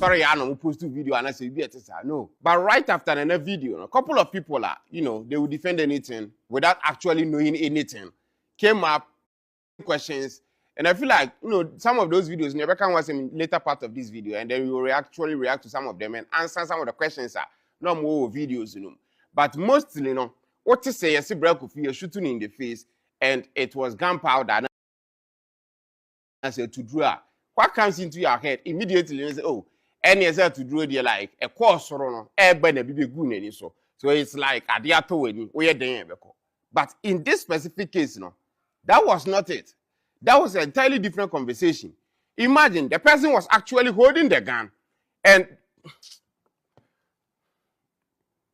sorry, I know post video and I say no. But right after another video, a couple of people are, they will defend anything without actually knowing anything. Came up questions, and I feel like some of those videos never can watch in later part of this video, and then we will actually react to some of them and answer some of the questions. No more videos, But mostly, what to say? I see Kofi shooting in the face, and it was gunpowder. I said to draw. What comes into your head immediately? You say, oh, any as to draw the like a course or no, so it's like a diato when we are. But in this specific case, that was not it. That was an entirely different conversation. Imagine the person was actually holding the gun, and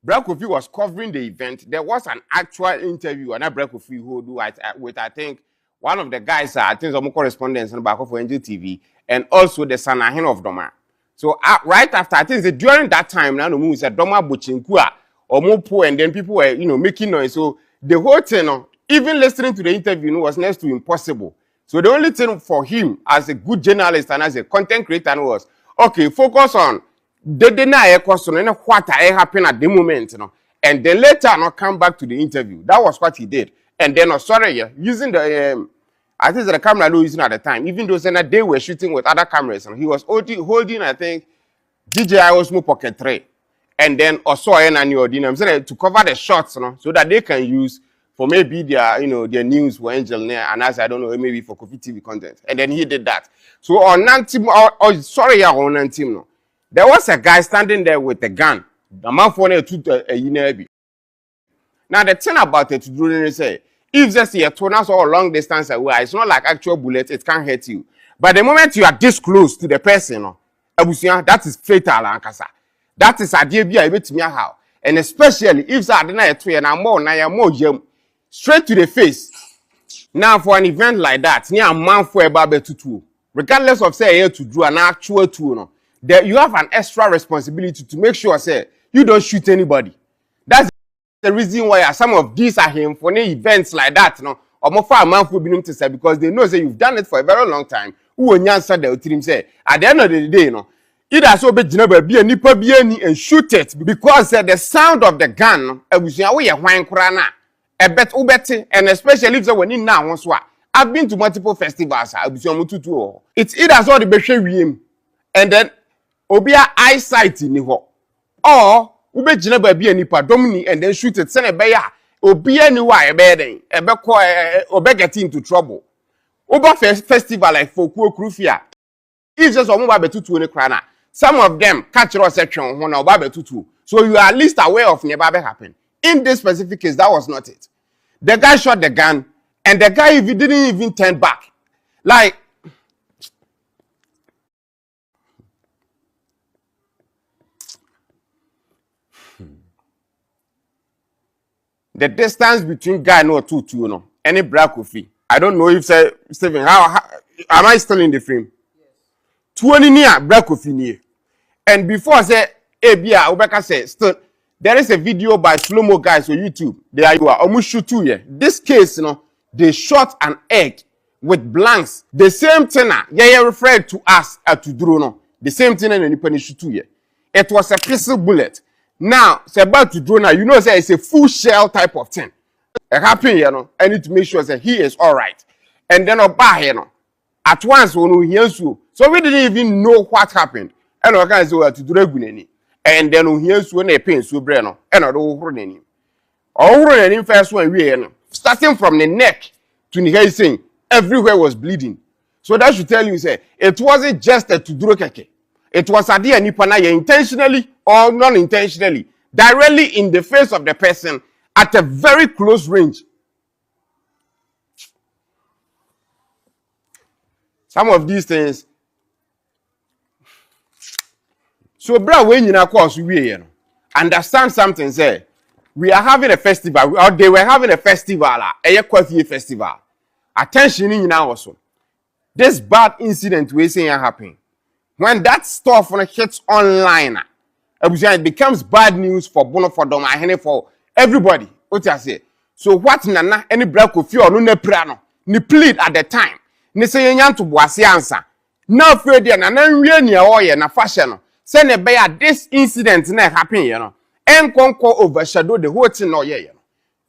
Kofi was covering the event. There was an actual interview, and Kofi who do with I think one of the guys, I think some correspondents on back of NG TV, and also the SaanaHene of Adoma. So right after, I think during that time, now the movie said Adoma Bochinkua or Mopo, and then people were making noise. So the whole thing, even listening to the interview, was next to impossible. So the only thing for him as a good journalist and as a content creator was, okay, focus on what happened at the moment, and then later come back to the interview. That was what he did. And then using the I think the camera no using at the time, even though they were shooting with other cameras, and he was holding I think DJI Osmo Pocket 3, and then also to cover the shots, so that they can use for maybe their their news for Angel and as I don't know, maybe for Kofi TV content. And then he did that. So on on team, there was a guy standing there with a gun. The man for a now the thing about it to say, if just a tornado or long distance away, it's not like actual bullet, it can't hurt you. But the moment you are this close to the person, that is fatal, that is a deal how. And especially if I deny and I'm more straight to the face. Now for an event like that, near a man for a barber to regardless of say here to do an actual tool, that you have an extra responsibility to make sure say you don't shoot anybody. That's the reason why some of these are him for any events like that, or more far man for being to say because they know that you've done it for a very long time. Who will answer the team say at the end of the day, either so be a nipper be any and shoot it because the sound of the gun, a wine crana, a bet ubeti, and especially if when in now once what I've been to multiple festivals. It's either so the be and then obia eyesight in the or ube jinaba be any domini and then shoot it send a bear obi anywhere bedding a get into trouble. Over festival like Fokuo Krufia. If just a to any crana, some of them catch your section when a tutu. So you are at least aware of never happen. In this specific case, that was not it. The guy shot the gun, and the guy didn't even turn back. Like the distance between guy no two, any Kofi. I don't know if say Stephen, how am I still in the frame? Yes. 20 near Kofi near. And before I say Abia, Obeka said still there is a video by ß0Mß guys on YouTube. They are almost shoot 2 years. This case, they shot an egg with blanks. The same thing referred to us to drone. The same thing and any shoot 2 years. It was a pistol bullet. Now, it's about to drone. Say it's a full shell type of thing. It happened, I need to make sure that he is all right. And then at once when we hear so we didn't even know what happened. And I can say to do and then we hear when they pain so brain and I don't hold any. All first one we starting from the neck to the head saying everywhere was bleeding. So that should tell you say it wasn't just a to do keke. It was a dear nipanaya intentionally or non-intentionally, directly in the face of the person at a very close range. Some of these things. So, bro, when you know, understand something, say, we are having a festival, or they were having a festival, a Kofi festival. Attention in now also. This bad incident we saying happen. When that stuff hits online, it becomes bad news for Blαmɛ, for everybody. What I say? So what nana any Kofi or no prano, ni plead at the time. Ni say yan to boase answer. Now afraid na we near oye na fashion. Send a bear this incident na happen, you know, and conquer overshadow the whole thing, no, yeah, you know.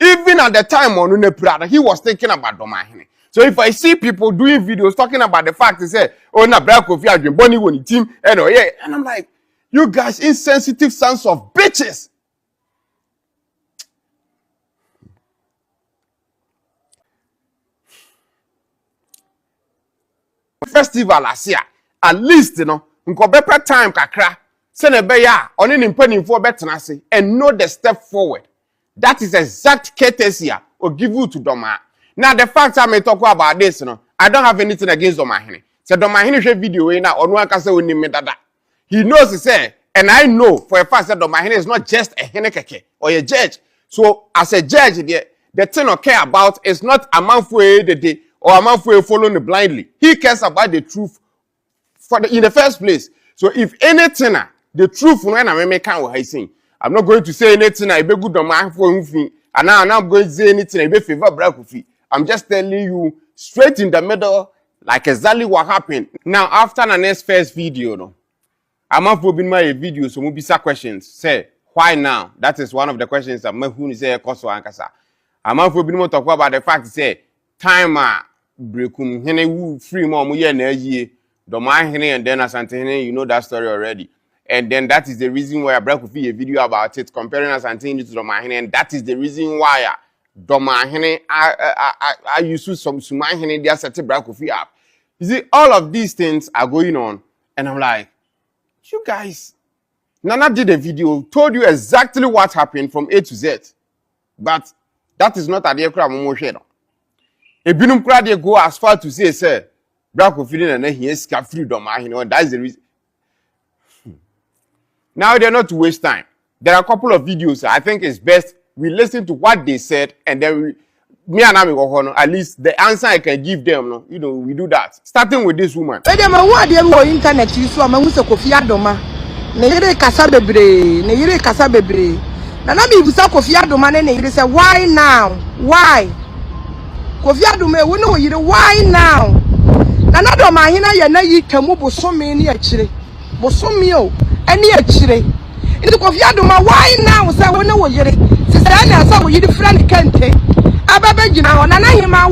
Even at the time on Uneprada, he was thinking about SaanaHene. So if I see people doing videos talking about the fact, they say, oh, na Kofi has been born with the team, and oh, yeah, and I'm like, you guys insensitive sons of bitches. Festival last year, at least, you know, better time kakra, send a bear on an impending for better and know the step forward. That is exact courtesy or give you to Doma. Now the fact I may talk about this, you know, I don't have anything against SaanaHene. So SaanaHene share video now on one can say when he knows he say, and I know for a fact that SaanaHene is not just a henekeke or a judge. So as a judge, the thing I care about is not a man for the day or a man for following blindly. He cares about the truth in the first place. So if anything, the truth when I make what I saying. I'm not going to say anything I be good on my phone and now I'm not going to say anything I be favor Kofi. I'm just telling you straight in the middle, like exactly what happened. Now after the next first video, no, I'm not putting my video, so we'll be some questions. Say why now? That is one of the questions that who say Koso Ankasa. I'm not putting more talk about the fact say time breakum hene who free more year na year. SaanaHene and then Asante, you know that story already. And then that is the reason why I brought Kofi a video about it, comparing Asante to SaanaHene, and that is the reason why SaanaHene I used to some SaanaHene they set Kofi up. You see, all of these things are going on, and I'm like, you guys, Nana did a video, told you exactly what happened from A to Z, but that is not a dear crowd motion. A binum crowd they go as far to say, sir, Kofi and then he is free SaanaHene, and that's the reason. Now they're not to waste time. There are a couple of videos. I think it's best we listen to what they said and then me and Ami go on. At least the answer I can give them, no, you know, we do that. Starting with this woman. Internet you so Kofi Adoma. Ne yire kasa bebre. Na na me busa Kofi Adoma ne yire say why now? Why? Kofi Adoma we no yire why now? Na na SaanaHene ye na yi kamu bosome ne akire. Bosome o. Any actually, in the Kofi Adoma, why now? Say, we know you're so you the friend can't take.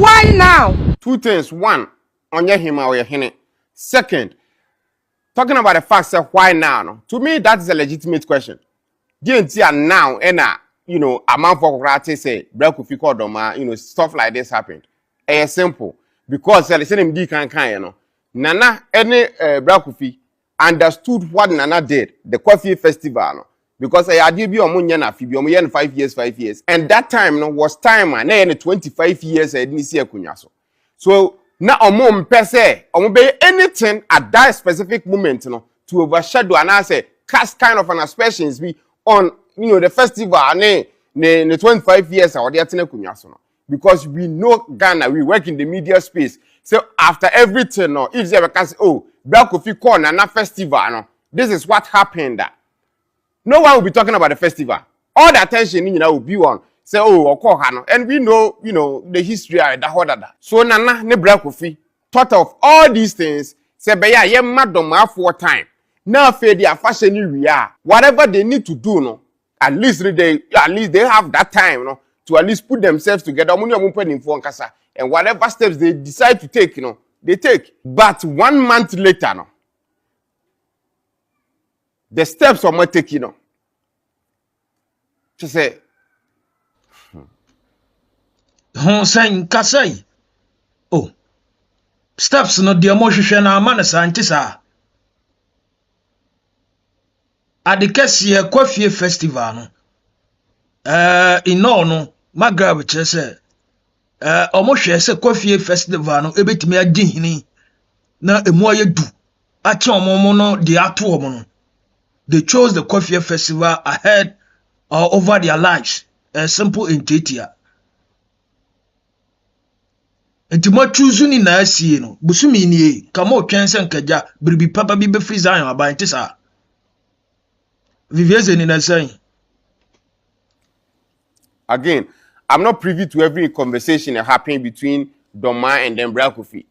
Why now? Two things. One, on your him or your hene. Second, talking about the fact that why now? No? To me, that is a legitimate question. DNT now, and you know, a man for karate say, Kofi Adoma, you know, stuff like this happened. It's simple because the same D can you know. Nana, any Kofi understood what Nana did, the Kofi festival, no? Because I did be on 5 years, and that time no was time and 25 years I didn't see a kunyaso. So now per se, be anything at that specific moment, you know, to overshadow and I say cast kind of an aspersions be on you know the festival and 25 years or the kunyaso. Because we know Ghana, we work in the media space. So after everything, no, if they ever can say, oh, Kofi call Nana festival, no, this is what happened. No one will be talking about the festival. All the attention, you know, will be on. Say, oh, Hano. And we know, you know, the history of that. So Nana, ne Kofi, thought of all these things. Say, but yeah, madam, for time. Now, for their fashion, we are. Whatever they need to do, no, at least they have that time, no, to at least put themselves together. And whatever steps they decide to take, you know, they take. But 1 month later, no, the steps are not taken, you know. To say, Kasai. Oh, steps no the emotion na man Asante at the Kessie Kofi festival no. In no Eye-Magrahab say omohwe se Kofi festival no ebetimi adi hini na emu ayedu achi omomo no de ato omo no. They chose the Kofi festival ahead or over their lives. A simple intitia. Intima choose ni na asi no. Busumi ni kamo twense nkaja bribi papa bi be free zion aba ntisa. Vivieze ni na say. Again, I'm not privy to every conversation happening between Doma and then Kofi.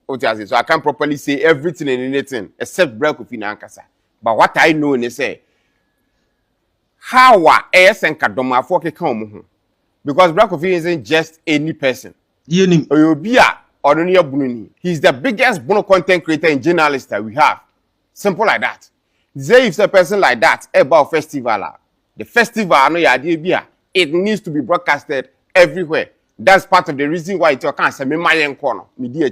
So I can't properly say everything and anything except Kofi na ankasa. But what I know is say how and Kadoma for come because Black Kofi isn't just any person. Yenim. Oyobia Odonia Bununi. He's the biggest bono content creator and journalist that we have. Simple like that. Say if a person like that about festival, the festival no idea it needs to be broadcasted everywhere. That's part of the reason why it can't say me my corner media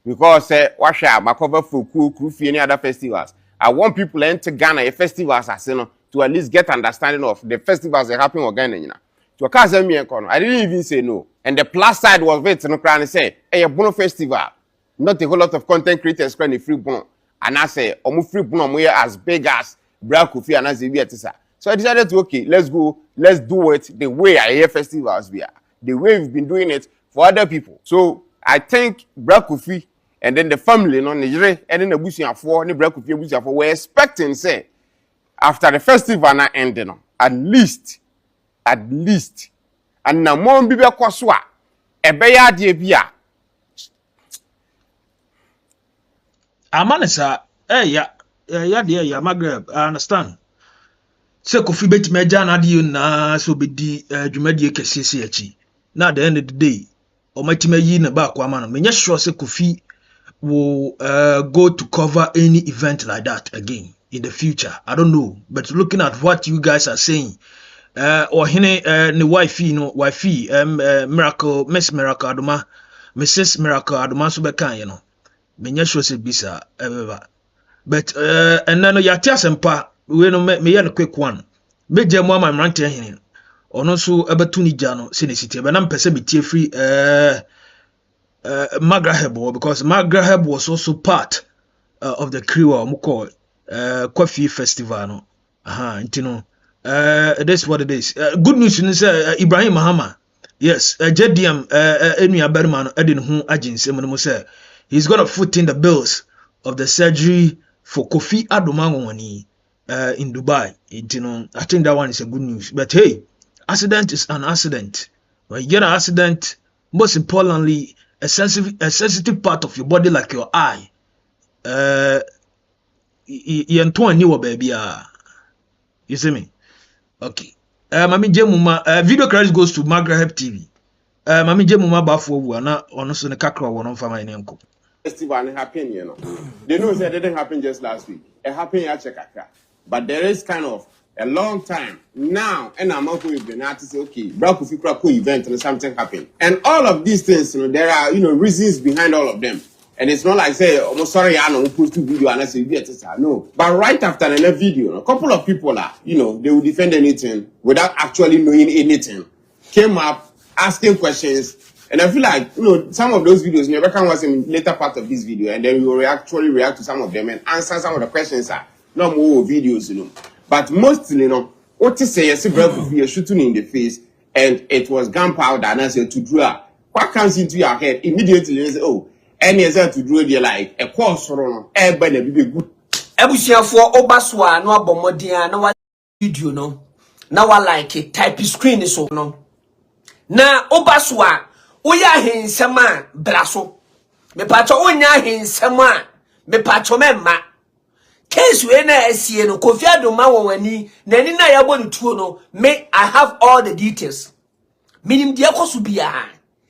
because washa my cover for Kofi any other festivals. I want people to enter Ghana festivals as you know to at least get understanding of the festivals that happen in Ghana. You know. To can't say me corner. I didn't even say no. And the plus side was it no plan say a bono festival, not a whole lot of content creators crying free bono. And I say omu free bono as big as Black Kofi and as the so I decided to okay, let's go, let's do it the way I hear festivals we are, the way we've been doing it for other people. So I think Black Kofi and then the family, no Nigeria, and then the Bushia for the Black Kofi Bushia for we're expecting say after the festival na ending, at least, and na more bibe kwaswa ebeya de bia. Amanesa, ya Eye-Magrahab, I understand. Se Kofi betime gya na de na so bedi dwumadie kesese achi na at the end of the day omatime yi na ba kwa ma no menye sure se Kofi will go to cover any event like that again in the future. I don't know, but looking at what you guys are saying or hene ne wifey miracle Miss Miracle Adoma Mrs Miracle Adoma so be kan you know menye sure se bisa but and then yati asempa we no me ya quick one me je mo Mmratehene ono so ebetu ni gya no se ne city be na mpese metie free Eye-Magrahab because Eye-Magrahab was also part of the crew of Mukoi Kofi festival no intino it is what it is. Good news is Ibrahim Mahama, yes, JDM Enua Berman edin ho agency mo say he's going to foot in the bills of the surgery for Kofi Adoma in Dubai. You know, I think that one is a good news. But hey, accident is an accident. When you get an accident, most importantly, a sensitive part of your body like your eye. You baby. You see me? Okay. Mami Jemuma, video credit goes to Eye-Magrahab TV. Mami Jemuma Bafo na ono so ne kakra wo no fama ne nko. Festival happen, you know. They know that it didn't happen just last week. It happened at Chekaka. But there is kind of a long time now, and I'm not going to say, okay, Black Kofi Krako event and something happened. And all of these things, you know, there are, you know, reasons behind all of them. And it's not like say, oh, sorry, I don't post two video and I say, no. But right after the video, a couple of people are, you know, they will defend anything without actually knowing anything. Came up asking questions. And I feel like, you know, some of those videos, you never can watch them in later part of this video, and then we will actually react to some of them and answer some of the questions are not more videos, you know. But mostly, you know, what to say, yes, you're shooting in the face, and it was gunpowder, and I said to draw. What comes into your head immediately? You say, oh, and yes, to draw, they're like a course or everybody be good. Ebusia for Obaswa, no abomodia, no video, no. Now I like it, type screen is so no. Na Obaswa. Oya hensema braso me pacho onya hensema me pacho memma case we na asie no Kofi Adoma wonwani nani na yabo ntuo no me I have all the details minim de akoso bia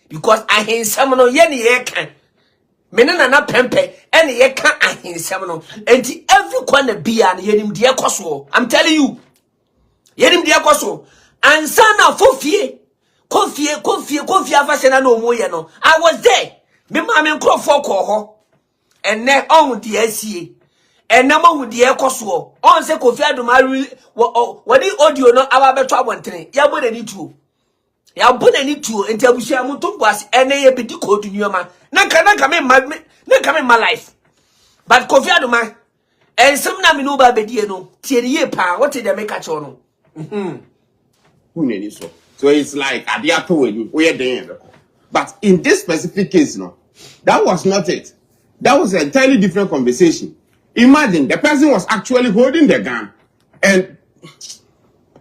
because ahensem no ye ne ye kan me ne na pempe ene ye kan ahensem no enti every corner bia na yenim de akoso I'm telling you yenim de akoso ansa na fofie Kofi afasena no moye no I was there me ma me nkrofo ko ho enne on de asie enne ma hu de ekoso on se Kofi Adoma wadi audio no aba beto abontene ya bo nani tuo enti abusia mu to boas enne ye be Decode nyoma na ka me my life but Kofi Adoma ensem na me no ba bedie no tie ye pa what dey make catch no Who nani so. So it's like but in this specific case, no, that was not it. That was an entirely different conversation. Imagine the person was actually holding the gun, and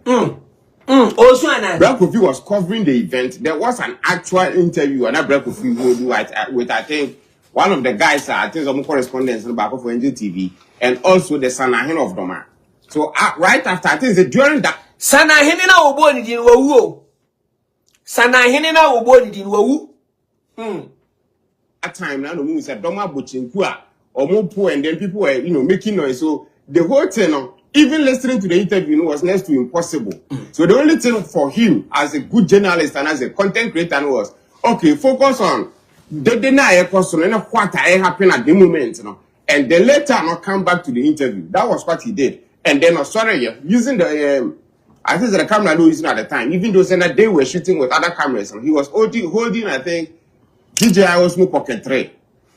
also Black Kofi was covering the event. There was an actual interview, and Black Kofi would do with I think one of the guys, I think some correspondents back for NG TV, and also the SaanaHene of Adoma. So right after, I think during that SaanaHene na obo ni din wawu. SaanaHene na obo ni din wawu. That time now, we said Adoma Bochinkua or Mopo, and then people were making noise. So the whole thing, even listening to the interview, was next to impossible. So the only thing for him as a good journalist and as a content creator was, okay, focus on the deny question and what happened at the moment, and then later come back to the interview. That was what he did. And then using the I think the camera no using at the time, even though saying that they were shooting with other cameras, he was holding I think DJI Osmo Pocket 3,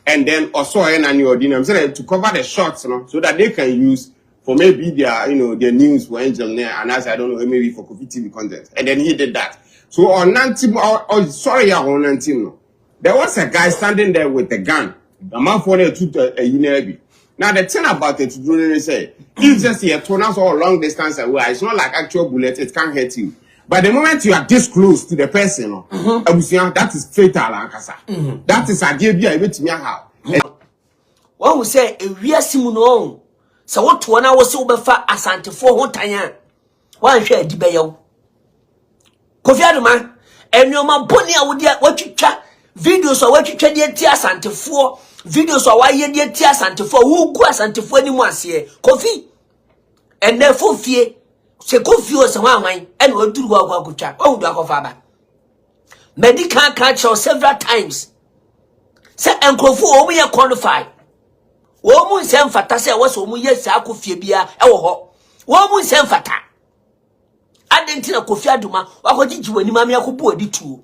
and then also to cover the shots, so that they can use for maybe their their news for Angel and as I don't know, maybe for Kofi TV content. And then he did that. So on Nantim, on Nantim, there was a guy standing there with a gun. The man for a now the thing about it, you say, if just a tornado or long distance away, it's not like actual bullet, it can't hurt you. But the moment you are this close to the person, that is fatal, that is a give you to me how. One will say, a real Simono. So what 1 hour so before Asante for 1 time. One share debate. Kofi Adoma, and your man Bonnie, what you chat videos or what you chat the Asante for videos or why you did Asante for who go Asante for anyone here. Kofi and therefore fear. Se Kofi was one and will do what good chat. Oh, Dog of Abba. Medical catch several times. Say Uncle for we are qualified. Woman send fata say was omu yes Kofi bia e wo ho. Woman send fata. Adentina Kofi Adoma wakoji wani mami akobu odi tuo.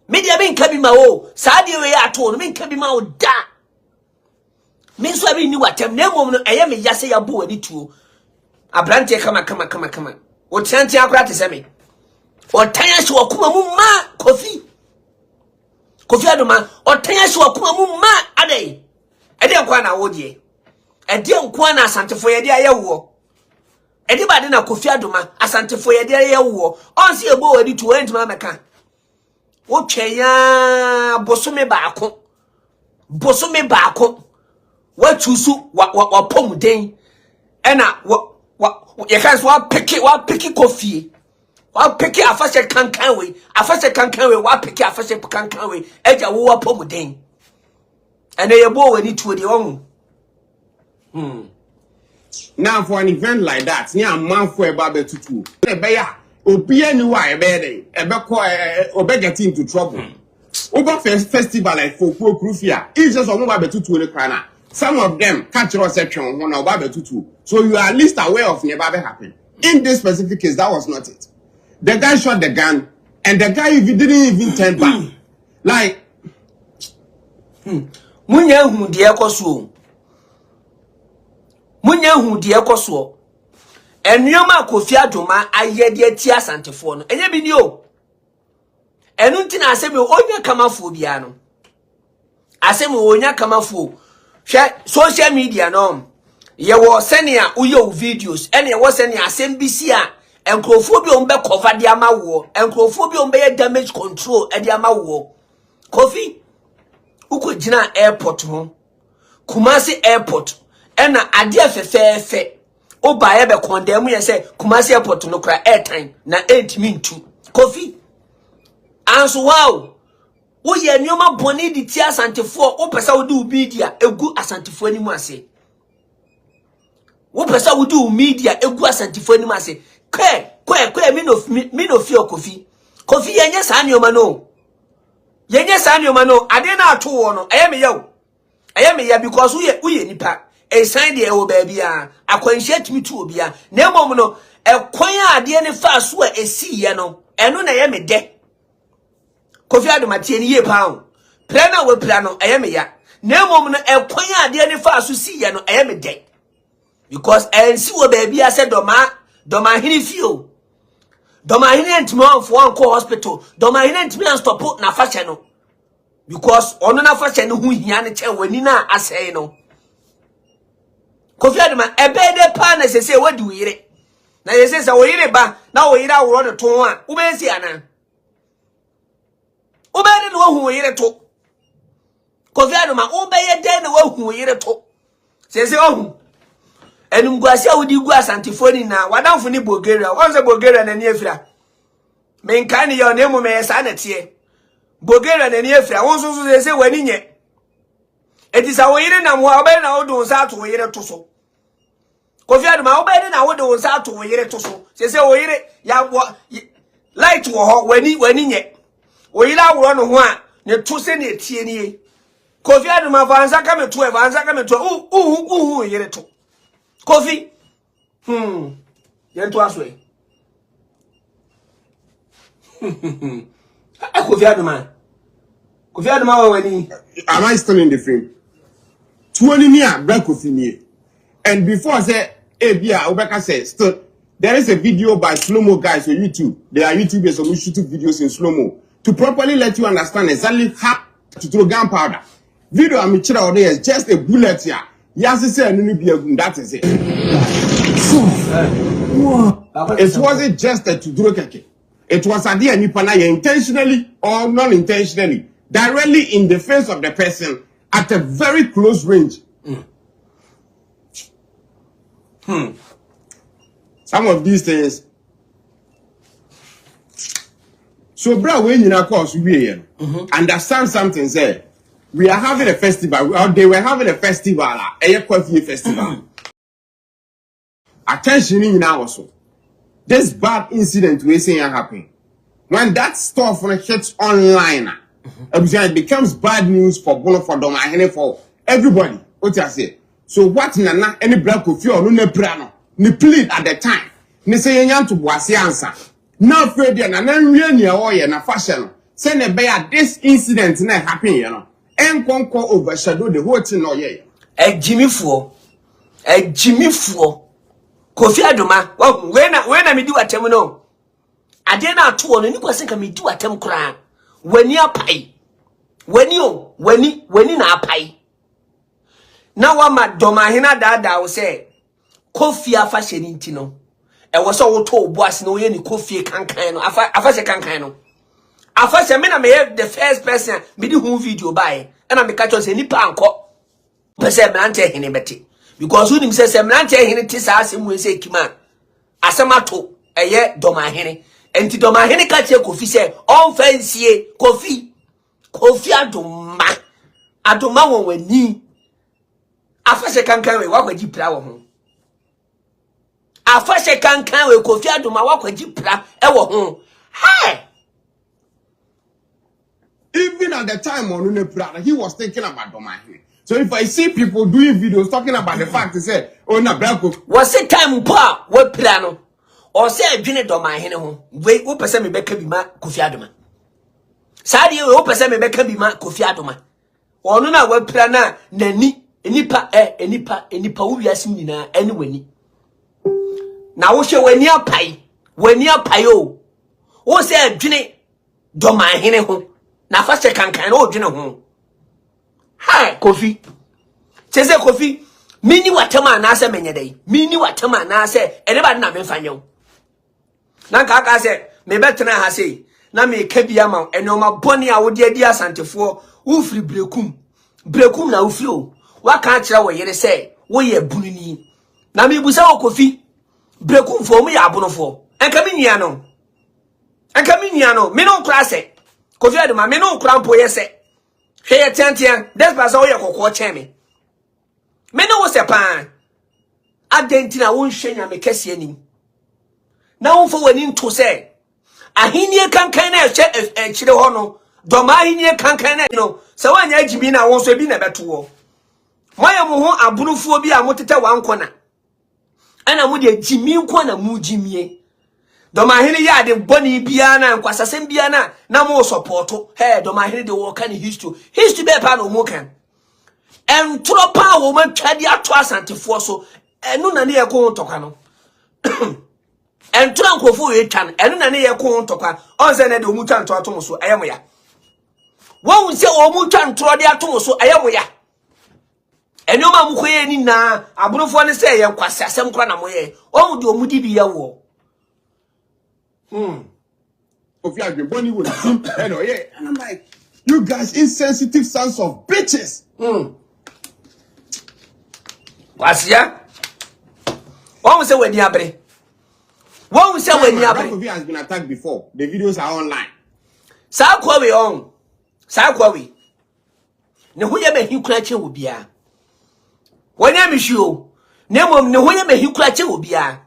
Media be nka bi ma o. Saa de we ato no me nka bi ma o da. Me so abi ni watem na emom no eye me yase ya bo odi tuo. Abrante kama. O tianti akura te se me. O tanya hye wakuma mu ma Kofi Adoma o tanya hye wakuma mu ma adai. Ede kwa na wodie. Ede nkwa na Asantefo ye de ayewo. Ede ba de na Kofi Adoma Asantefo ye de ayewo. Onse ebo wadi to entuma meka. Wo twenya bosome baako. Wa chusu wa pomuden. Ena ye kan so wa piki Kofi. Wa piki afase kankanwe. Wa piki afase kankanwe. Eja wo wa pomuden. And they bow when it with the Now for an event like that, near a month for a barber to two. Opia knew why a bed, or get into trouble. Over festival like for Krufia, it's just a mobile to the corner. Some of them catch your section one or barber to two. So you are at least aware of near barber happen. In this specific case, that was not it. The guy shot the gun, and the guy didn't even turn back. Like, Munya hu de ekoso. Enuoma Kofi Adoma aye de ti Asantefo no. Enye bi ni o. Enu nti na asemi onya kamafo bia no. Asemi onya kamafo. Hwe social media no. Ye wo senia uyo videos. Ene ye wo senia asembisi a enkrofo bi ombe cover de amawo. Enkrofo bi ombe damage control e de amawo. Kofi uko jina airport ho Kumasi airport ena ade afefefe obaye be condemn ye say Kumasi airport no kra airtime na 8 mintu Kofi anso wow wo ye nyoma boni di ti Asantefo o pesa wo do media egu Asantefo animu ase wo pesa wo do media egu Asantefo animu ase kwe mi no feel Kofi yenye sa nyoma no yenye sa nyoma no ade na ato wo no ayeme ya because uye nipa e sign de o baby a akwanhia timi tu obi a na emom no ekwan ade ne fa so a esiye no eno na yeme de Kofi Adoma tie ni ye pa ho plan na we plan no ayeme ya na emom no ekwan ade ne fa so siye no ayeme de because ensi wo baby a se doma hini fio doma hini ntimo anfo anko hospital doma hini ntimi an stop na fa che no because ono na fa che no hu hia ne che wani na asei no Kofi Adoma ebede pa na sese wadi uyire na sese wo yire ba na wo yire aworo de ton a wo be si ana wo be de no hu yire to Kofi Adoma obeye den na wahu yire to sese ohu enumguase awudi gu Asante foni na wadamfo ni Bulgaria wonse Bulgaria na ni afira menka ni yo na emu me SaanaHene Bulgaria na ni afira wonso so sese wani nye etisa wo yire na mo obeye na wodo nsa to wo yire to so Kofi Adoma obeye na wodo nsa to wo yire to so sese wo yire ya light wo ho wani nye wo yire awro no ho a ne to se na etie ni Kofi Adoma vanza kame to yere to Kofi yen to aswe Kofi Adoma wani am I still in the frame 20 near black Kofi near and before I say bia Obeka says still there is a video by ß0Mß guys on YouTube. There are YouTubers who shoot videos in ß0Mß to properly let you understand exactly how to throw gunpowder. Video I'm chira is just a bullet here. Yes, say that is it. It wasn't just a to throw keke. It was a dear nipana intentionally or non-intentionally, directly in the face of the person at a very close range. Some of these things. So, bro, when you course we understand something, say we are having a festival, or they were having a festival, a Kofi festival. Attention in now also. This bad incident we saying happen. When that stuff hits online, it becomes bad news for Blαmɛ, for everybody. What I say? So what nana any black Kofi or no prano, ni plead at the time. Ni say yan to wasi answer. Now Freddy and then really na fashion. Say ne bear this incident na happen, you know. And conquer overshadow the whole thing, no, yeah. A Jimmy Four. Kofi Adoma, well, when I me do a terminal, I did not two on any person can me do a term cry. When you pay, when you na pay. Now, I'm at Domahina Dada will say, Kofi a fashion intino. I was all told, boss, no, any Kofi can kind of, I fashion can kind of. I first I may have the first person me do who video by and I make catch any panko. Person Mmratehene beti. Because who says Mmratehene tisa as him we say Kima. Asamato eye Domahene. And to Domahene catch Kofi say all fancy Kofi Adoma won ni. Afase kankan we wakwaji pra wo ho. Afase kankan we Kofi Adoma wakwaji pra e wo ho. Hey! Even at the time on Mmratehene, he was thinking about Domahene. So if I see people doing videos talking about the fact, they say, oh, na brako. Was it time pa what plano? Or say June Domahene home. Wait, who person me beka bima Kofi Adoma. Sadi who person me beka bima Kofi Adoma. Or no na what plana nani enipa ubi asimina anyway. Now wo she when you pay o. Wo say June Domahene home. Na fashe kankan o dwene ho. Hi Kofi. Chese Kofi, mini watema na ase menye dai. Mini watema na ase eneba na memfanyo. Na kaka se me betena ha sei. Na me ka bia ma enoma boni a wode adi asantefo ufri brekum. Brekum na ufri o. Waka kira wo yere se wo ye bunini. Na me busa wo Kofi. Brekum fo mu ya abonofo. Enka me nia no. Me no kra se. Kofi Adoma me no krampo yese. Hwe tiantian, des basa wo ye kokko cheme. Me no wo se pan. Adentina wo nhwenya me kese anim. Na wo fo wani nto se. Ahenie kankan na ehwe chire ho no. Doma ahenie kankan na no. Se wanya agibi na wo so bi na beto wo. Moye mo ho abunufuo bi a motete wankona. Ana mo de gimi nkona mu gimie. Domahene ya de boni bia na nkwasasem bia na mo supporto he Domahene de wo kan history be pa no mo kan entro pa wo ma twade ato asantefo so enu na ne ye ko ntokwa no entro nkofo ye twan enu na ne ye ko ntokwa onse na de mu twan to ato so ayemo ya wo nse o mu twan tro de ato so ayemo ya enu ma mu koye ni na aburufo ne se ye nkwasasem kra na mo ye o mu de o mu di bia wo Kofi Adoma, Bonnie would and I'm like, You guys insensitive sons of bitches. Wasia. What we say when Yabre? What we say when Yabre? Kofi has been attacked before. The videos are online. Sa kwa we on. Sa kwa we. Ne ho ye be hikura che wo bia. Wonya mi hwio. Ne mom ne ho ye be hikura che wo bia.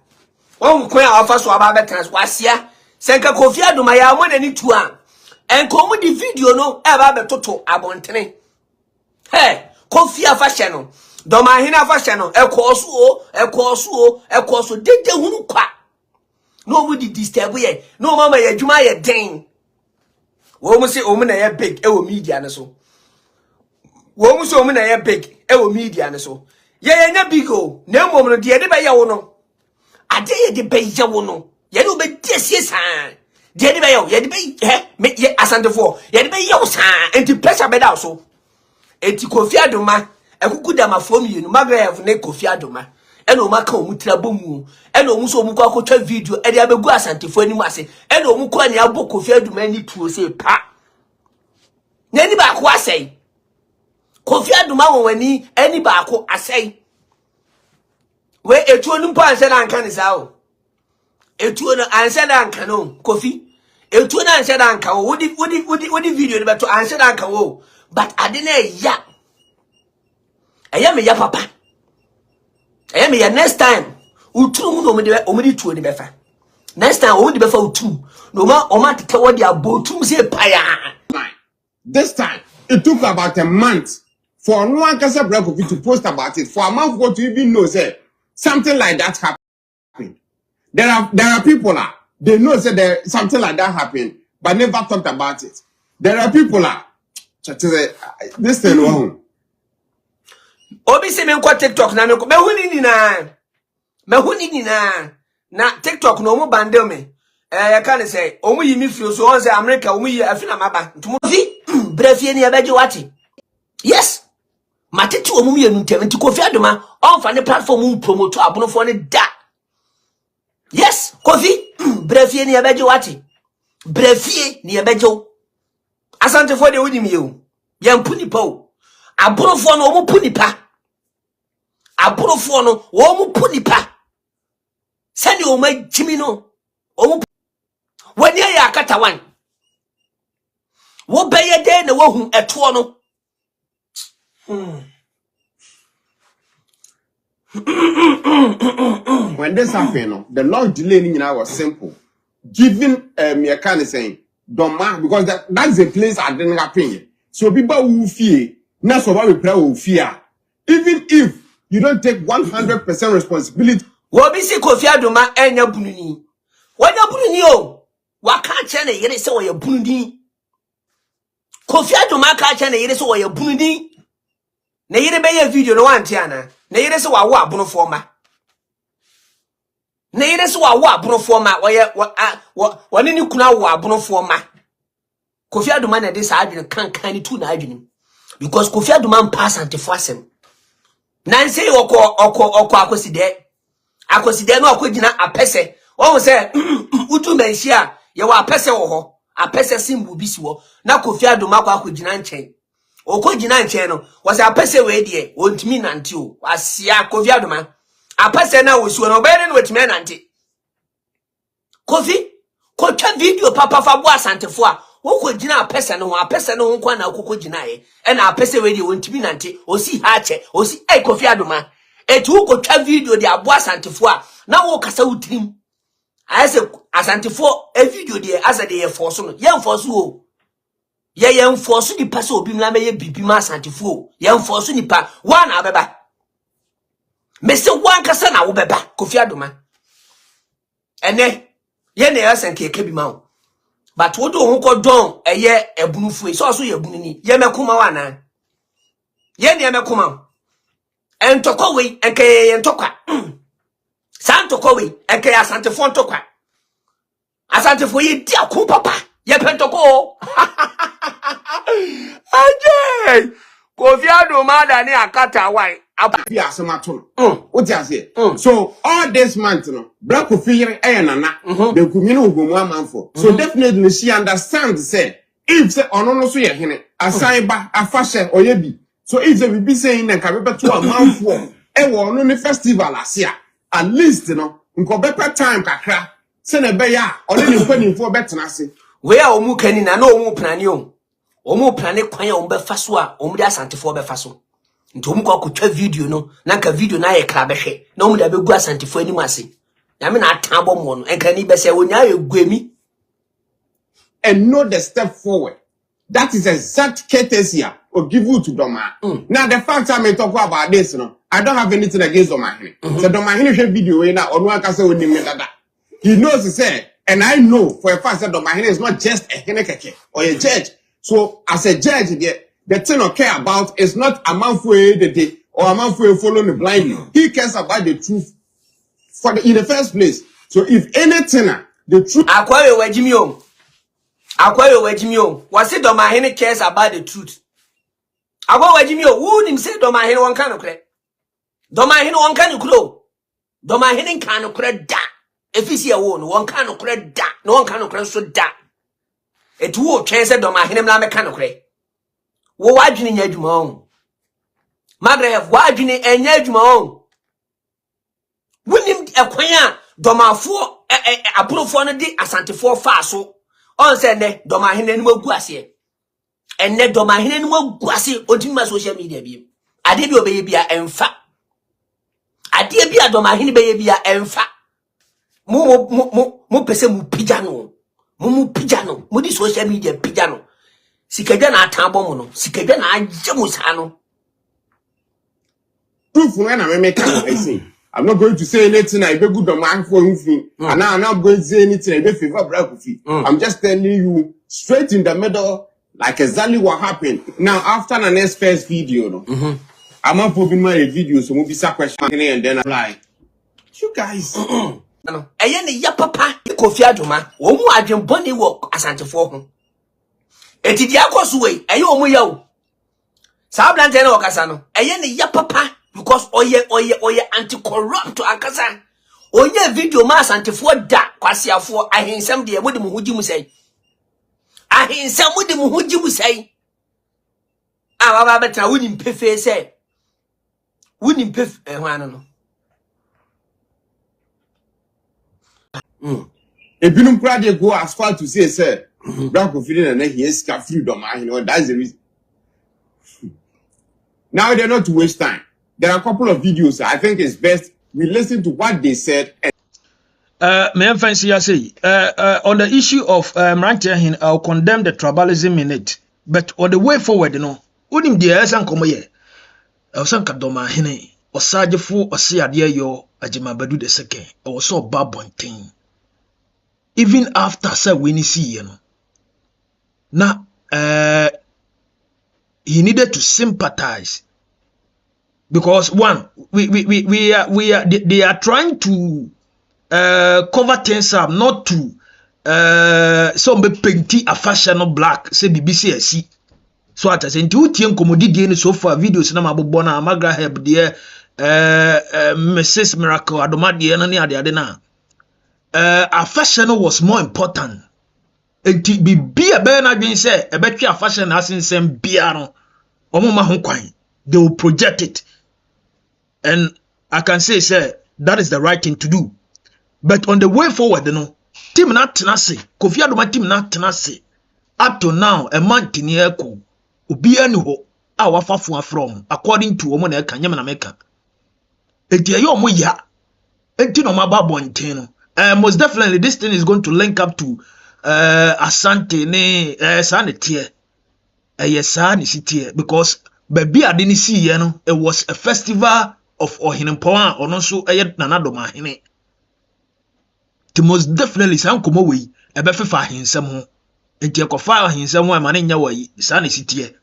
Won kwan a afa so aba be trans wasia. Senka Kofi Adoma ya mo nani tu a. Enko mu di video no e ba be toto abontene. Hey, Kofi afa hye no. SaanaHene afa hye no. Ekoso deje hunu kwa. No mu di disturb ye. No mama ye dwuma ye den. Wo mu se o mu na ye big e wo media ne so. Wo mu se o mu na ye big e wo media ne so. Ye nya big o. Na mom no de be ye wo no. Ade ye de be ye wo no. Ye no be desie san. De be ye me ye Asante for. Ye de be ye wo san. Enti pressure be da so. Enti Kofi Adoma ekuku da mafom yenu Eye-Magrahab ne Kofi Adoma. Ena o maka o mutra bomu. Ena o mu so o mu kwa akotwa video e de abegu Asante for ani mu ase. Ena o mu kwa ne abo Kofi Adoma ni tuo se pa. Na ni ba ko asai. Kofi Adoma woni ani ba ko asai. We etuo nu pa anse na anka ni sa o. Etuo no anse na anka no Kofi. Etuo na anse na anka o. Wodi video ni beto anse na anka o. But ade na ya. Eya me ya papa. Eya me ya next time. Uturu no me de tuo ni befa. Next time o de befa uturu. No ma o ma tete wo de abotum se paya. This time, it took about a month for no one can say Kofi to post about it. For a month for to even know say something like that happened. There are people they know say there something like that happened, but never talked about it. There are people this thing wrong. Obi se me nko TikTok na me huni ni na TikTok no mo bandel me ka ne say omu yi mi fio so on say America omu yi afina maba ntumo fi brefie ni abeje wati. Yes, matete omu yenu ntem nti Kofi Adoma on fa ne platform promote abonofo ne da. Yes, Kofi brefie ni abeje wati. Brefie ni abeje. Asante for de wudi mi ye. Yam punipa o. Abonofo no omu punipa. Abonofo no omu punipa. Sani o ma jimi no omu wani ya akata wan wo beye de na wo hu eto no When this happened, the long delay was simple. Giving me kind of saying Doma, because that's the place I didn't happen. So people who fear, not so we pray who fear. Even if you don't take 100% responsibility. Wo bi si Kofi Adoma enya bununi. Wanya bununi o. Wa ka che na yere se wo ya bununi. Kofi Adoma ka che na yere se wo ya bununi. Na yere be ya video no wan ana. Na yere se wa wo abonofo ma. Na yere se wa wo abonofo ma. Wo ni kuna wo abonofo ma. Kofi Adoma na de sa adwene kan ni tu na adwene. Because Kofi Adoma mpa Asante fo asem. Nanse oko akoside. Akoside no akogina apese. Won say utu menhia ye wa apese wo ho. Apese simbu bisi wo. Na Kofi Adoma akogina nchen. Okogina nchen no, wo say apese we de, wontimi nante o. Asia Kofi Adoma. Apese na wo suo no be no wetimi nante. Kofi ko twa video papa fa bo Asante fo a wokogina apese no ho kwa na okogina ye. E na apese we de wontimi nante. Osi ha che, osi Kofi Adoma. Etu ko twa video de abo Asante fo a na wo kasa utrim. Ayese Asante fo e video de asa de ye force no. Ye force o. Ye force ni pass obi mla meye bibi ma Asante fo. Ye force ni pa wa na beba. Me se wan kasa na wo beba Kofi Adoma. Ene ye na yasen keke bi ma wo. But wo do ho ko don eye ebunufu e so ye bununi. Ye mekuma wa na. Ye ne mekuma wo. Entoko we enke entokwa. Santoko we enke Asante fo ntokwa. Asante fo ye dia ko papa. Ye pentoko. Ajay. Kofi Adoma da ni akata wai. Abi asemato. What you say? So all this month no, Kofi nana. The community go more manful. So definitely she understands say If say ono no so ye hene asan ba afashe oyebi. So if they be saying na ka be to a manfo e wo no ne festival ase a at least no nko better time kakra se na be ya one ne mpanimfo betena ase. We a omu kani na omu plani o. Omu plani kwan ya ombe faso a omu de asantefo be faso. Nti omu kwa kutwa video no na nka video na ye kra behwe na omu de abegu asantefo anim ase. Ya me na atabɔ mo no enka ni be se onya eguemi and know the step forward. That is exact courtesy or give you to Doma. Now the fact I'm talking about this, no, I don't have anything against SaanaHene. So SaanaHene share video now or no can say with him that. He knows to say, and I know for a fact that SaanaHene is not just a henekeke or a judge. So as a judge, the thing I care about is not a man for the day or a man for following the blindly. He cares about the truth for in the first place. So if anything, the truth. Akwayo wajimio. Akwayo wajimio. Wasi SaanaHene cares about the truth. Akwayo wajimio. Who him say SaanaHene one kind of kre? SaanaHene one kind of kro. SaanaHene kind of kre da. If you see a one kind of kre da. No one kind of kre so da. Et wo chance SaanaHene mla me kind of kre. Wo wajini nyejuma on. Eye-Magrahab wajini enyejuma on. Winim ekwanya domafo abrofo no di asantefo fa so on say ne SaanaHene no agu ase enne SaanaHene no agu ase ontima social media bi ade bi obeye bia emfa ade bia SaanaHene beye bia emfa mo pese mu pija no mu pija no mo di social media pija no sikadwa na atabɔ mo no sikadwa na agye mo sa no proof when I make I say I'm not going to say anything I be good on my phone and now I'm not going to say anything I be favor Kofi. I'm just telling you straight in the middle like exactly what happened. Now after the next first video no I'm not putting my video so we'll be question and then I'm like you guys no eye ne ya papa Kofi Adoma wo mu adwenbɔne wo asantefo ho eti dia koso we eye omu ya o sa blante na okasa no eye ne ya papa because oye anti-corrupt to akasa onye video ma asantefo da kwasiafo ahensem de mudi muhuji musai ahensem mudi muhuji musai baba betra woni mpefe se woni mpef hwanu no ebinum kura dey go as far to say Kofi na he is freedom that's the reason. Now they're not to waste time. There are a couple of videos. I think it's best we listen to what they said. Me fancy say on the issue of Mmratehene, I'll condemn the tribalism in it. But on the way forward, you know, unim the esan komo ye. Osan SaanaHene, osajefo osiade yo ajimabadu the second. Also babontin. Even after say we ni see you know. Now he needed to sympathize. Because one, they are trying to cover things up, not to some be painty a fashion black, say BBC see. So at as into tien komodi so far videos na mabobona Eye-Magrahab there Mrs. Miracle Adoma there na ade na a fashion was more important. Enti be a be na dwen say e betwe a fashion asensem bia no omo ma ho kwan, they will project it. And I can say, sir, that is the right thing to do. But on the way forward, you know, team not tenacity, Kofi Adoma team not tenacity. Up to now, a month in year ko, ubi anyho, our fafu from, according to Omona Kanyamana Meka. Etiayo Moya, Etino Mababo and Teno. Most definitely, this thing is going to link up to Asante, Sanity, SaanaHene, because baby I didn't see, you know, it was a festival of Ohinempoa or not so SaanaHene. To most definitely sound come away a befa himself and take a fire himself one man in your way, SaanaHene.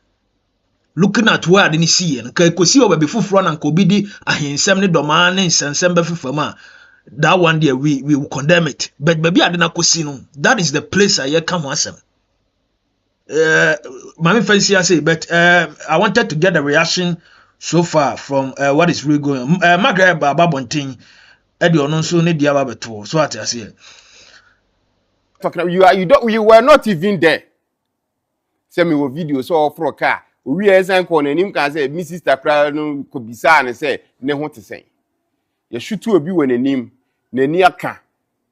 Looking at where I didn't see and could see over before front and Kobidi a himself domain and Sembe Fama. That one day we will condemn it. But baby I didn't know. That is the place I come once. Mami fancy I say, but I wanted to get a reaction so far from what is really going on. Eye-Magrahab babontin Eddie Ononso ne dia babeto. So what I say. You were not even there. Send me a video so for a car. We are saying on him can say Mrs. Takra no could be sad and say ne what to say. You should to be when a name ne near car.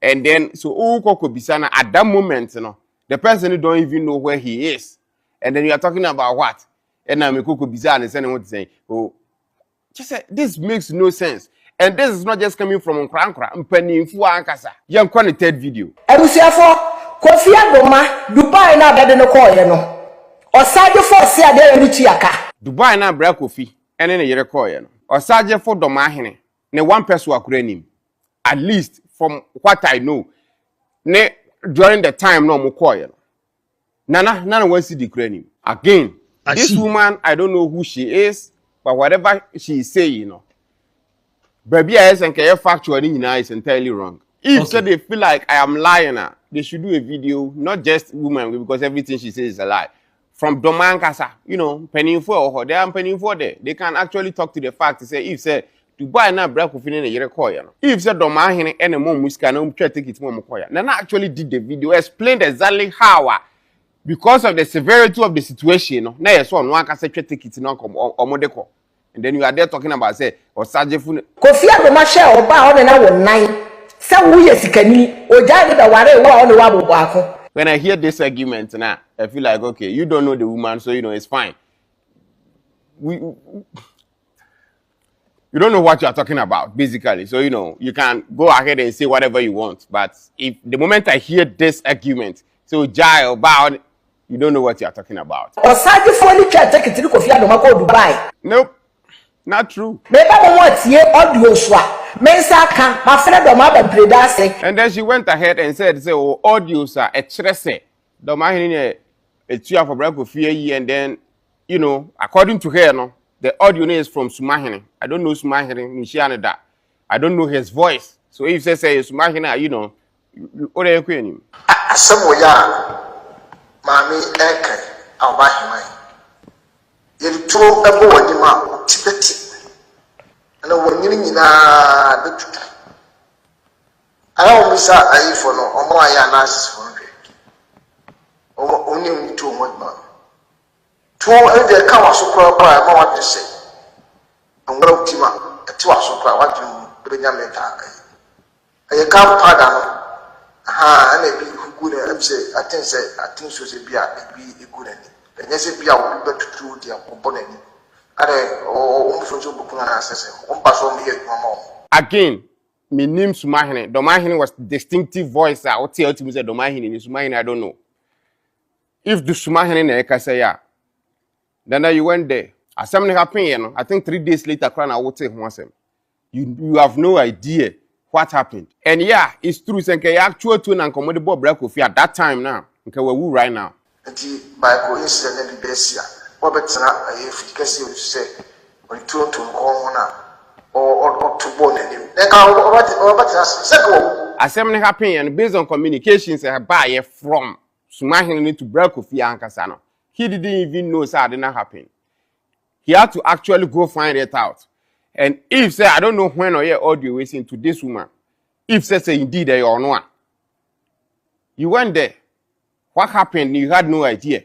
And then so could be sana at that moment, you know, the person who don't even know where he is. And then you are talking about what? And I'm a could be sad and saying what to say. Oh, just say this makes no sense. And this is not just coming from Krankra, Penny Fu Ankasa. Young third video. Kofi Adoma, Dubai na bede no call ye no. Osaje for se ade enu tuaka. Dubai na bra Kofi, ene ne yere call ye no. Osaje for SaanaHene, ne one person akura nim. At least from what I know, ne during the time no mo call ye no. Nana wan see the nim. Again, this woman, I don't know who she is, but whatever she is saying, you know. Baby, I say factual is entirely wrong. If so they feel like I am lying, they should do a video, not just woman, because everything she says is a lie. From Domankasa, you know, penny for they are penny for there. They can actually talk to the fact to say, if say to buy na break of in a year coin. If say SaanaHene and a mom can try to take it more coin. Nana actually did the video, explained exactly how because of the severity of the situation, na yes one can say take it no come or modeko. And then you are there talking about say or Sajefun. Kofi Adoma share oba on na wo nine. Say wo yesikani, oja de ware wo on wa bobo akon. When I hear this argument now, I feel like okay, you don't know the woman, so you know it's fine. You don't know what you are talking about, basically. So you know you can go ahead and say whatever you want. But if the moment I hear this argument, so Jai or Bow, you don't know what you are talking about. Osaje for ni try take it to Kofi Adoma go Dubai. Nope. Not true. And then she went ahead and said, say, oh, audios are a trese. SaanaHene a two for break of fear, and then, you know, according to her, no, the audio is from SaanaHene. I don't know SaanaHene, that. I don't know his voice. So if they say SaanaHene, you know, what are you saying? Somewhere, Mammy, Eke, Albahimai. You told a boy, the mouth, Tibet, and a woman in a bit. I don't miss out a for no, or more analysis for only 2 months. 2 every come so cry, what you say. And what up, Tima, a 2 hours so cry, what you bring a letter. I can't pardon. And a big good, I think so, be a good ending. And yes, if you are able to do the component, again, my name SaanaHene. SaanaHene was distinctive voice. I would tell you SaanaHene, I don't know. If the SaanaHene I say yeah, then you went there. As something happened, you know, I think 3 days later, I would say once. You have no idea what happened. And yeah, it's true. Say actual tune and commodity break of at that time now. Okay, we're right now. By coincidence, the best what better if you can see what you say, or you turn to or to bone him. As something happened, and based on communications, I buy from SaanaHene to break of Yankasano. He didn't even know that did not happen. He had to actually go find it out. And if say I don't know when or your audio is into this woman, if say indeed they or not, you went there. What happened? You had no idea.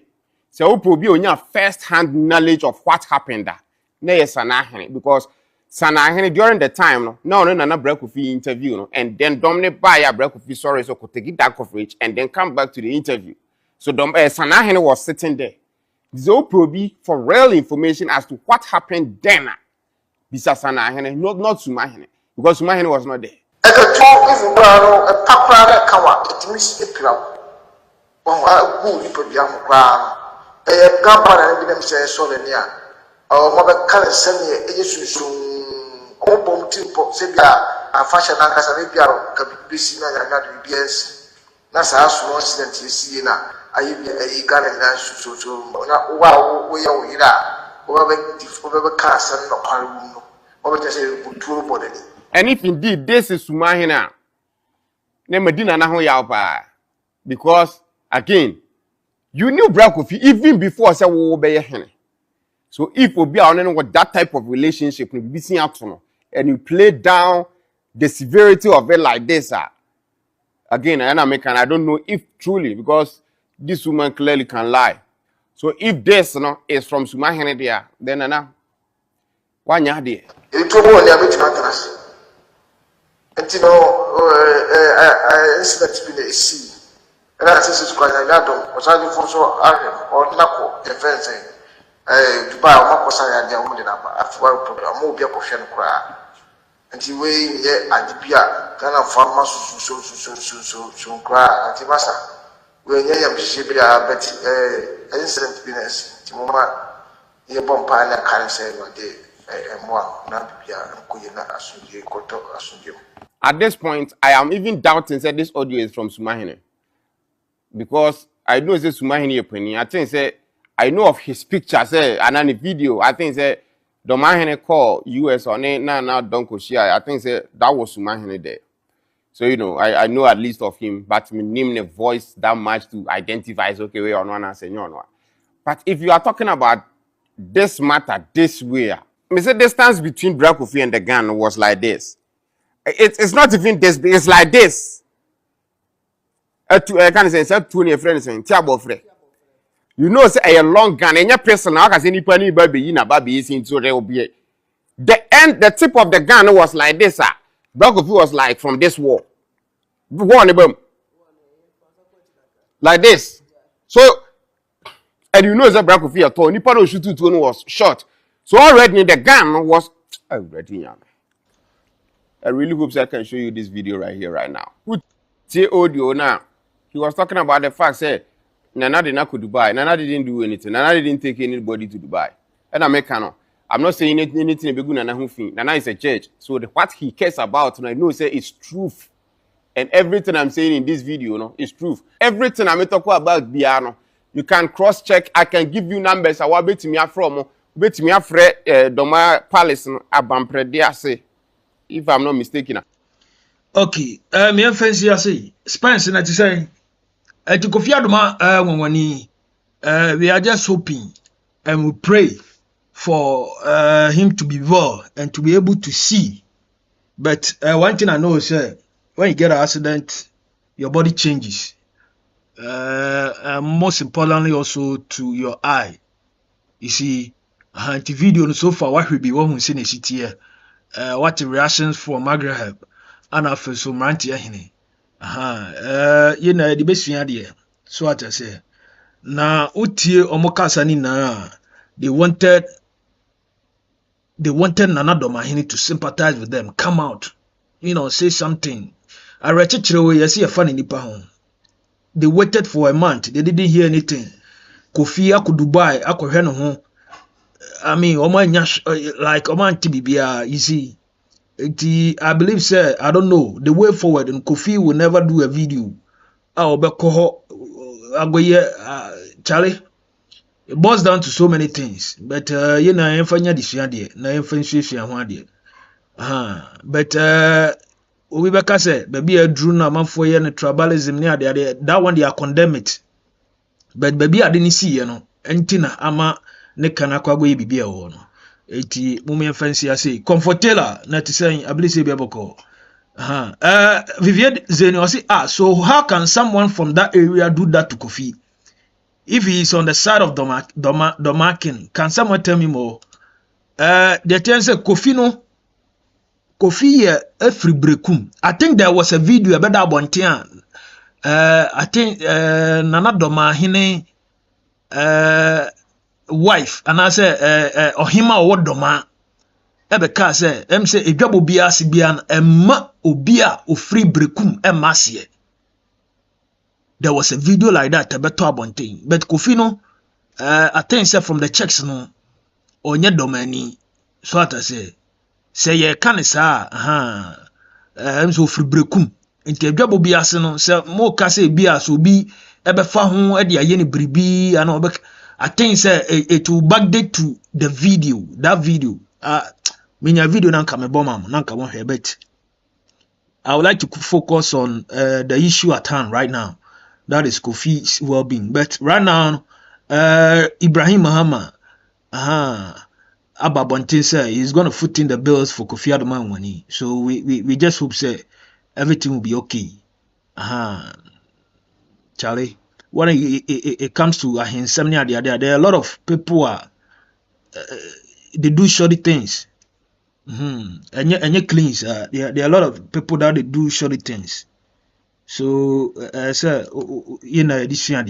So you probably only have first-hand knowledge of what happened there. No, SaanaHene, because SaanaHene during the time, no break of interview, no, and then dominate by a break of sorry, so could take it that coverage and then come back to the interview. So SaanaHene was sitting there. So probably for real information as to what happened then. Besides SaanaHene, not SaanaHene, because SaanaHene was not there. Oh, good people be young crown. A grandpa and them say so near. Our mother can't send me a soon. Oh, bomb timpo, Sabia, and fashion and Casabia, Cabisi, and not BS. That's how small incident you see now. I be a garden and so wow, we are here. Whoever cast and not Haruno, or just a true body. And if indeed this is SaanaHene, then Medina Nahoyapa, because again, you knew Kofi even before say we be hene. So if we be on what that type of relationship will be seen out and you play down the severity of it like this, again, I don't know if truly because this woman clearly can lie. So if this no is from SaanaHene there, then Nana, one yard there. It will only have it matters. And you know, incident been a sea. And that's is quite a yadom, was I for so or Nako, a fence, to buy a Makosaya, the only number after a mobile question cry. And you weigh yet at the Pia, kind of farmers so cry at the Massa. When you have Shibia, but incident business, Timoma, you bomb pine and can't say what day. At this point, I am even doubting that this audio is from SaanaHene. Because I know it's SaanaHene opinion. I think say I know of his picture, say, and then the video. I think say SaanaHene call US on it now don't share. I think say that was SaanaHene there. So you know, I know at least of him, but me name the voice that much to identify is okay way or no and say no. But if you are talking about this matter this way, me say distance between Kofi and the gun was like this. It's not even this, it's like this. I can say 20 friends saying tiabo friend. You know say a long gun and your person now can any penny baby in a baby is into there will be the tip of the gun was like this, sir. Kofi was like from this wall. One boom. Like this. So and you know that Kofi at all. Nipa no shoot to was shot. So already the gun was already. I really hope I can show you this video right here, right now. Say audio now. He was talking about the fact that Nana did not go to Dubai. Nana didn't do anything. Nana didn't take anybody to Dubai. And I'm not saying anything about Nana Hufi. Nana is a church. So what he cares about, I know say it's truth. And everything I'm saying in this video, no, is truth. Everything I'm talking about, Biano, you can cross-check. I can give you numbers. I will bet me from Doma Palace, Abampre say, if I'm not mistaken. Okay, me fancy I say Spence na to say to Kofi Adoma we are just hoping and we pray for him to be well and to be able to see. But one thing I know is when you get an accident, your body changes. Most importantly also to your eye. You see, the video so far what will be one who seen it here. What the reactions from Eye-Magrahab and after so Mmratehene. You know the best idea. So what I say. Now utie omokasa ni na they wanted SaanaHene to sympathize with them, come out, you know, say something. I rechichiro you see a funny nipa home. They waited for a month, they didn't hear anything. Kofi aku Dubai, aku heno home. I mean, like Oman Tibibia, you see. I believe, sir, I don't know. The way forward, and Kofi will never do a video. Charlie, it boils down to so many things. But, you know, I'm finding this idea. But, we back say, baby, I drew na man for you and tribalism near there. That one, they are condemn it. But, baby, I didn't see, you know. Entina, ama. Ne kana kwa go yibi bia wo no eti mumia fancy ase comfortela na ti say abilise bia boko Vivian Zeni say so how can someone from that area do that to Kofi if he is on the side of Debunking? Can someone tell me more? The thing say Kofi free brekum. I think there was a video about that one thing. I think Nana SaanaHene wife and I say ohima Odoma ebeka say say edwabo bia sibia emma obia ofri brekum emasie. There was a video like that beto abonten, but Kofi no I think say from the checks no onye domani so what I say ye kan sa so ofri brekum nti edwabo bia se no say mo ka say bia so bi ebefa ho e de aye ne bribi ana obek. I think it will backdate to the video. That video. Minya video nanka me bomam nanka won here, but I would like to focus on the issue at hand right now. That is Kofi's well-being. But right now, Ibrahim Mahama, Abba Bontin say he's gonna foot in the bills for Kofi Adoma money. So we just hope say everything will be okay. Charlie. when it comes to ahensem there are a lot of people they do shoddy things. And you cleans. There are a lot of people that they do shoddy things. So, you know, this year.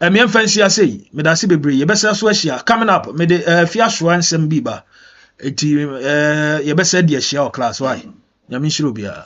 Me fancy I say, me da si bebre. You best so share coming up. Me the fear shwan sem biba. You best say the share class why. Ya min shiro bia.